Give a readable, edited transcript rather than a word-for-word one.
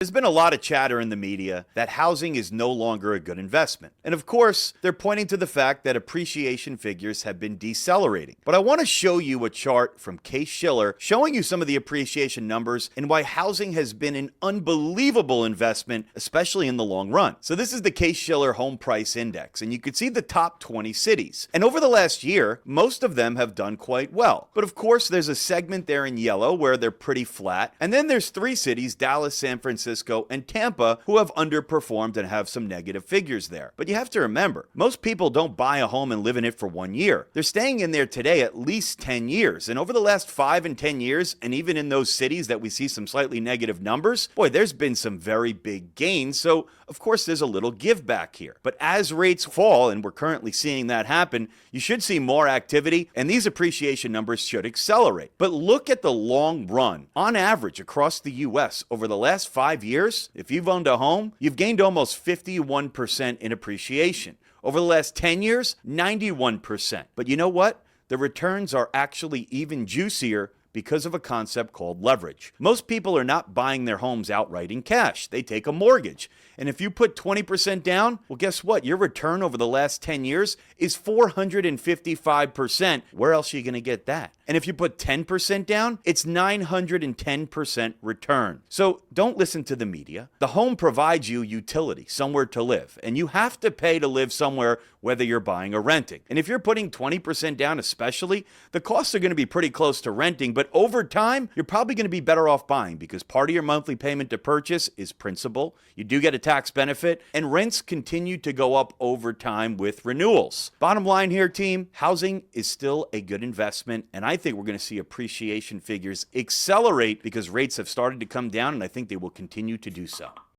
There's been a lot of chatter in the media that housing is no longer a good investment. And of course, they're pointing to the fact that appreciation figures have been decelerating. But I want to show you a chart from Case-Shiller showing you some of the appreciation numbers and why housing has been an unbelievable investment, especially in the long run. So this is the Case-Shiller Home Price Index, and you can see the top 20 cities. And over the last year, most of them have done quite well. But of course, there's a segment there in yellow where they're pretty flat. And then there's three cities, Dallas, San Francisco, and Tampa, who have underperformed and have some negative figures there. But you have to remember, most people don't buy a home and live in it for 1 year. They're staying in there today at least 10 years. And over the last 5 and 10 years, and even in those cities that we see some slightly negative numbers, boy, there's been some very big gains. So, of course, there's a little give back here. But as rates fall, and we're currently seeing that happen, you should see more activity, and these appreciation numbers should accelerate. But look at the long run. On average, across the U.S., over the last 5 years, if you've owned a home, you've gained almost 51% in appreciation. Over the last 10 years, 91%. But you know what? The returns are actually even juicier because of a concept called leverage. Most people are not buying their homes outright in cash. They take a mortgage. And if you put 20% down, well, guess what? Your return over the last 10 years is 455%. Where else are you going to get that? And if you put 10% down, it's 910% return. So don't listen to the media. The home provides you utility, somewhere to live. And you have to pay to live somewhere, whether you're buying or renting. And if you're putting 20% down especially, the costs are going to be pretty close to renting. But over time, you're probably going to be better off buying because part of your monthly payment to purchase is principal. You do get a tax benefit, and rents continue to go up over time with renewals. Bottom line here, team, housing is still a good investment, and I think we're going to see appreciation figures accelerate because rates have started to come down, and I think they will continue to do so.